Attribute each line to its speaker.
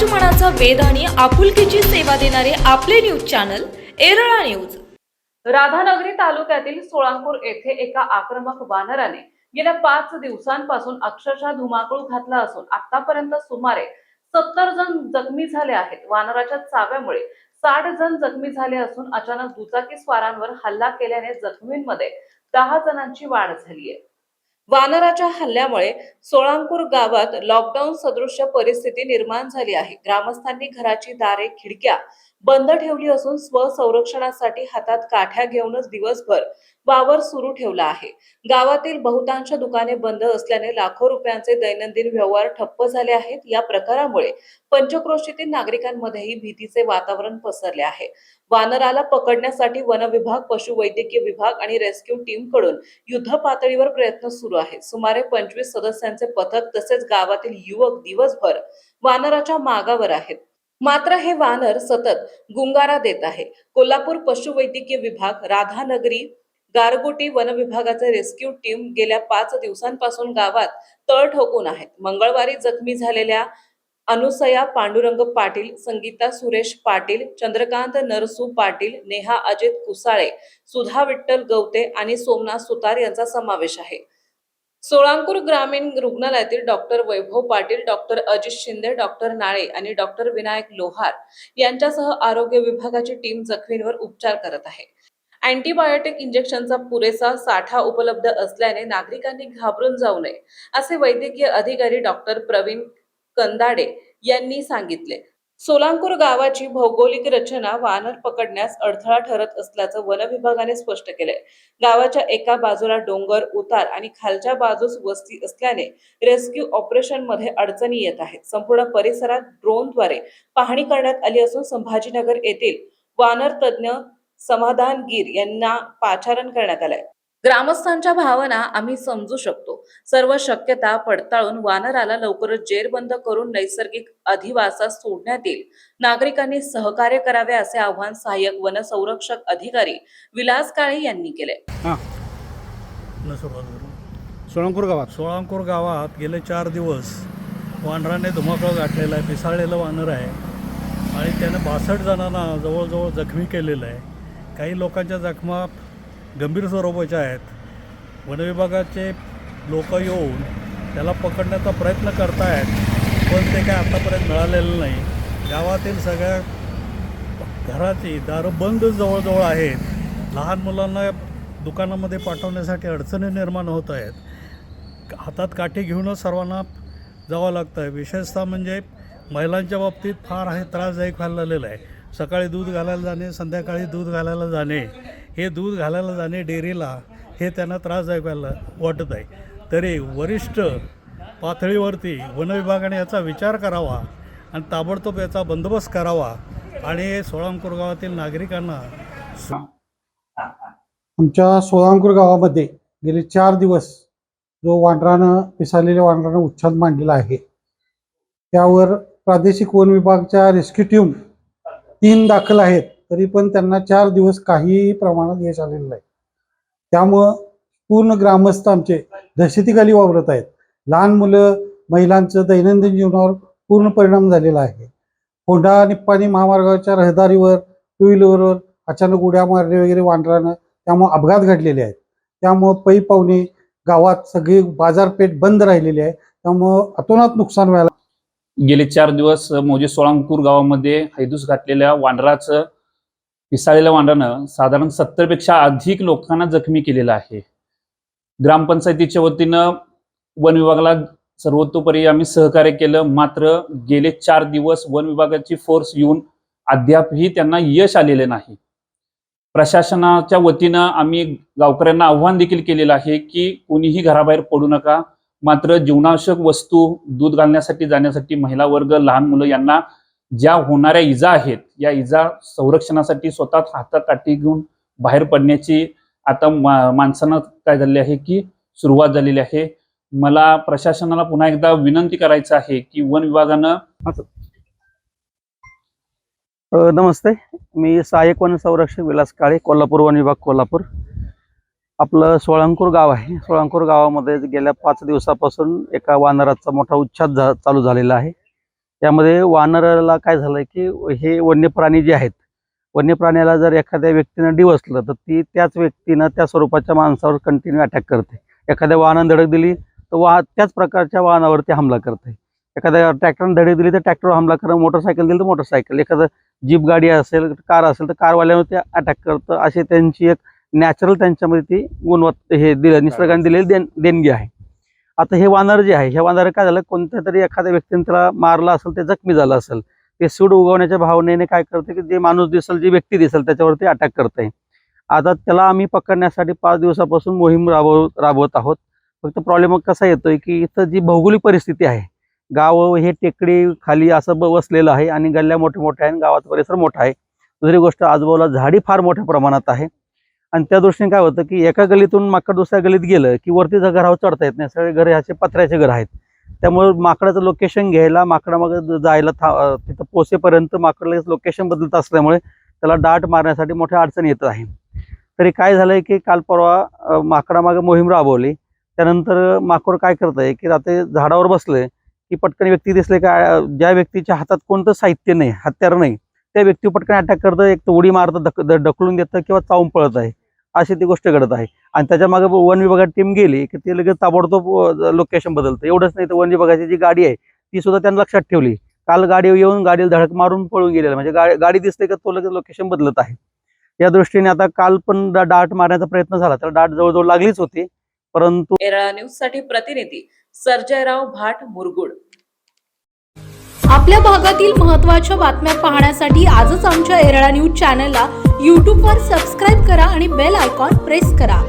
Speaker 1: मनाचा वेध आणि आपुलकीची सेवा देणारे आपले news channel Erala news.
Speaker 2: Radhanagari तालुक्यातील सोळांपूर येथे एका आक्रमक वानराने गेल्या 5 दिवसांपासून अक्षरशः धुमाकूळ घातला असून आतापर्यंत सुमारे 70 जण जखमी झाले आहेत। वानराच्या चाव्यामुळे 60 जण जखमी झाले असून अचानक दुचाकी स्वारांवर हल्ला केल्याने जखमींमध्ये 10 जणांची वाढ झाली आहे। वानराच्या हल्ल्यामुळे सोळांपूर गावात लॉकडाऊन सदृश्य परिस्थिती निर्माण झाली आहे। ग्रामस्थांनी घराची दारे खिडक्या बंद ठेवली असून स्वसंरक्षणासाठी हातात काठ्या घेऊनच दिवसभर वावर सुरू ठेवला आहे। गावातील बहुतांश दुकाने बंद असल्याने लाखो रुपयांचे दैनंदिन व्यवहार ठप्प झाले आहेत। या प्रकारामुळे पंचक्रोशीतील नागरिकांमध्येही भीतीचे वातावरण पसरले आहे। वानराला पकडण्यासाठी वन विभाग, पशुवैद्यकीय विभाग आणि रेस्क्यू टीम कडून युद्ध पातळीवर प्रयत्न सुरू आहेत। सुमारे 25 सदस्यांचे पथक तसेच गावातील युवक दिवसभर वानराच्या मागावर आहेत। मात्र हे वानर सतत गुंगारा देत आहे। कोल्हापूर पशुवैद्यकीय विभाग, राधानगरी, गारगोटी वन विभागाचे रेस्क्यू टीम गेल्या 5 दिवसांपासून गावात तळ ठोकून आहेत। मंगळवारी जखमी झालेल्या अनुसया पांडुरंग पाटील, संगीता सुरेश पाटील, चंद्रकांत नरसू पाटील, नेहा अजित कुसाळे, सुधा विठ्ठल गवते आणि सोमनाथ सुतार यांचा समावेश आहे। सोळांपूर ग्रामीण रुग्णालयातील डॉक्टर वैभव पाटील, डॉक्टर अजित शिंदे, डॉक्टर नाळे आणि डॉक्टर विनायक लोहार यांच्यासह आरोग्य विभागाची टीम जखमींवर उपचार करत आहे। अँटीबायोटिक इंजेक्शनचा पुरेसा साठा उपलब्ध असल्याने नागरिकांनी घाबरून जाऊ नये असे वैद्यकीय अधिकारी डॉक्टर प्रवीण कंदाडे यांनी सांगितले। सोळांपूर गावाची भौगोलिक रचना वानर पकडण्यास अडथळा ठरत असल्याचं वन विभागाने स्पष्ट केलंय। गावाच्या एका बाजूला डोंगर, उतार आणि खालच्या बाजूस वस्ती असल्याने रेस्क्यू ऑपरेशन मध्ये अडचणी येत आहेत। संपूर्ण परिसरात ड्रोनद्वारे पाहणी करण्यात आली असून संभाजीनगर येथील वानर तज्ञ समाधान गिर यांना पाचारण करण्यात आलंय। ग्रामस्थांच्या भावना आम्ही समजू शकतो। सर्व शक्यता पडताळून वानराला लवकरच जेरबंद करून नैसर्गिक अधिवासास सोडण्यात येईल। नागरिकांनी सहकार्य करावे असे आवाहन सहाय्यक वन संरक्षक अधिकारी विलास काळे यांनी केले।
Speaker 3: सोळांपूर गावात गेले 4 दिवस वानराने धुमाकूळ गाठलेला आहे। पिसाळलेलं वानर आहे आणि त्याने 62 जणांना जवळजवळ जखमी केलेलं आहे। काही लोकांच्या जखमा गंभीर स्वरूपाच्या आहेत। वन विभागाचे लोक येऊन त्याला पकडण्याचा प्रयत्न करतायत, पण ते काय आतापर्यंत मिळालेलं नाही। गावातील सगळ्या घराची दारं बंद जवळजवळ आहेत। लहान मुलांना दुकानामध्ये पाठवण्यासाठी अडचणी निर्माण होत आहेत। हातात काठी घेऊनच सर्वांना जावं लागतं आहे। विशेषतः म्हणजे महिलांच्या बाबतीत फार हे त्रासदायक व्हायला लागलेलं आहे। सकाळी दूध घालायला जाणे, संध्याकाळी दूध घालायला जाणे, हे दूध घालायला जाणे डेअरीला, हे त्यांना त्रासदायक व्हायला वाटत आहे। तरी वरिष्ठ पातळीवरती वन विभागाने याचा विचार करावा आणि ताबडतोब याचा बंदोबस्त करावा आणि सोळांपूर गावातील नागरिकांना
Speaker 4: आमच्या सोळांपूर गावामध्ये गेले 4 दिवस जो पिसाळलेल्या वानरानं उच्छाद मांडलेला आहे, त्यावर प्रादेशिक वन विभागाच्या रेस्क्यू टीम 3 दाखल आहेत, तरी पण त्यांना 4 दिवस काही प्रमाणात यश आलेलं नाही। त्यामुळं पूर्ण ग्रामस्थ आमचे दहशतीखाली वावरत आहेत। लहान मुलं, महिलांचं दैनंदिन जीवनावर पूर्ण परिणाम झालेला आहे। होंडा निप्पाणी महामार्गावरच्या रहदारीवर 2 व्हीलरवर अचानक उड्या मारणे वगैरे वानरानं, त्यामुळे अपघात घडलेले आहेत। त्यामुळं पै पाहुणे गावात सगळी बाजारपेठ बंद राहिलेली आहे। त्यामुळं अतोनात नुकसान व्हायला
Speaker 5: गेले 4 दिवस मौजे सोळांपूर गावामध्ये हैदूस घातलेल्या वानराचं, पिसाळलेल्या वानरानं साधारण 70 पेक्षा अधिक लोकांना जखमी केलेलं आहे। ग्रामपंचायतीच्या वतीनं वन विभागाला सर्वतोपरी आम्ही सहकार्य केलं, मात्र गेले 4 दिवस वन विभागाची फोर्स येऊन अद्यापही त्यांना यश आलेले नाही। प्रशासनाच्या वतीनं आम्ही गावकऱ्यांना आव्हान देखील केलेलं आहे की कोणीही घराबाहेर पडू नका, मात्र जीवनावश्यक वस्तू, दूध घालण्यासाठी जाण्यासाठी महिला वर्ग, लहान मुलं यांना ज्या होणाऱ्या इजा आहेत, या इजा संरक्षणासाठी स्वतः हातात काठी घेऊन बाहेर पडण्याची आता माणसांना काय झाले आहे की सुरुवात झालेली आहे। मला प्रशासनाला पुन्हा एकदा विनंती करायचं आहे की वन विभागानं
Speaker 6: नमस्ते, मी सहाय्यक वन संरक्षक विलास काळे, कोल्हापूर वन विभाग, कोल्हापूर। आपलं सोळांपूर गाव आहे। सोळांपूर गावामध्ये गेल्या 5 दिवसापासून एका वानराचा मोठा उच्छाद चालू झालेला आहे। यामध्ये वानराला काय झालंय की हे वन्य प्राणी जे आहेत, वन्य प्राण्याला जर एखाद्या व्यक्तीनं डिवसलं तर ती त्याच व्यक्तीनं त्या स्वरूपाच्या माणसावर कंटिन्यू अटॅक करते. एखाद्या वाहनानं धडक दिली तर त्याच प्रकारच्या वाहनावरती हमला करते. एखाद्या ट्रॅक्टरनं धडक दिली तर ट्रॅक्टरवर हमला करतं, मोटरसायकल दिली तर मोटरसायकल, एखादं जीप गाडी असेल, कार असेल तर कारवाल्यावर ते अटॅक करतं. अशी त्यांची एक नॅचरल त्यांच्यामध्ये ती गुणवत्ता हे निसर्गाने दिलेली देणगी आहे. आता हे वानर जे आहे, हे वानर काय झालं, कोणत्या तरी एखाद्या व्यक्तीने त्याला मारलं असेल, ते जखमी झालं असेल, ते सूड उगवण्याच्या भावनेने काय करते की जे माणूस दिसेल, जी व्यक्ती दिसेल त्याच्यावरती अटॅक करते. आता त्याला आम्ही पकडण्यासाठी 5 दिवसापासून मोहीम राबवत आहोत. फक्त प्रॉब्लेम कसा येतोय की इथं जी भौगोलिक परिस्थिती आहे, गाव हे टेकडी खाली असं वसलेलं आहे आणि गल्ल्या मोठ्या मोठ्या आहे, गावाचा परिसर मोठा आहे. दुसरी गोष्ट, आजूबाजूला झाडी फार मोठ्या प्रमाणात आहे आणि त्या दृष्टीने काय होतं की एका गलीतून माकड दुसऱ्या गलीत गेलं की वरती घरावर चढता येत नाही. सगळे घर असे पत्र्याचे घर आहेत. त्यामुळे माकडाचं लोकेशन घ्यायला, माकडामागे जायला तिथं पोचेपर्यंत माकडला लोकेशन बदलत असल्यामुळे त्याला डाट मारण्यासाठी मोठ्या अडचणी येत आहे. तरी काय झालंय की काल परवा माकडामागे मोहीम राबवली. त्यानंतर माकड काय करत आहे की रात्री झाडावर बसलंय की पटकन व्यक्ती दिसले का ज्या व्यक्तीच्या हातात कोणतं साहित्य नाही, हत्यार नाही, त्या व्यक्ती पटकन अटॅक करतं, एक तर उडी मारतं, ढकलून देतं किंवा चावून पळत आहे. अशी ती गोष्ट घडत आहे. आणि त्याच्या मागे वन विभागाची टीम गेली की ते लगेच ताबडतोब लोकेशन बदलतं. एवढंच नाही तर वन विभागाची जी गाडी आहे ती सुद्धा त्यांनी लक्षात ठेवली. काल गाडी येऊन गाडीला धडक मारून पळून गेलेला, म्हणजे गाडी दिसते का तो लगेच लोकेशन बदलत आहे. या दृष्टीने आता काल पण डाट मारण्याचा प्रयत्न झाला, तर डाट जवळजवळ लागलीच होती, परंतु
Speaker 2: येरळा न्यूज साठी प्रतिनिधी सर्जयराव भाट, मुरगुड.
Speaker 1: आपल्या भागातील महत्त्वाच्या बातम्या पाहण्यासाठी आजच आमच्या येरळा न्यूज चॅनलला यूट्यूबवर सबस्क्राईब करा आणि बेल आयकॉन प्रेस करा.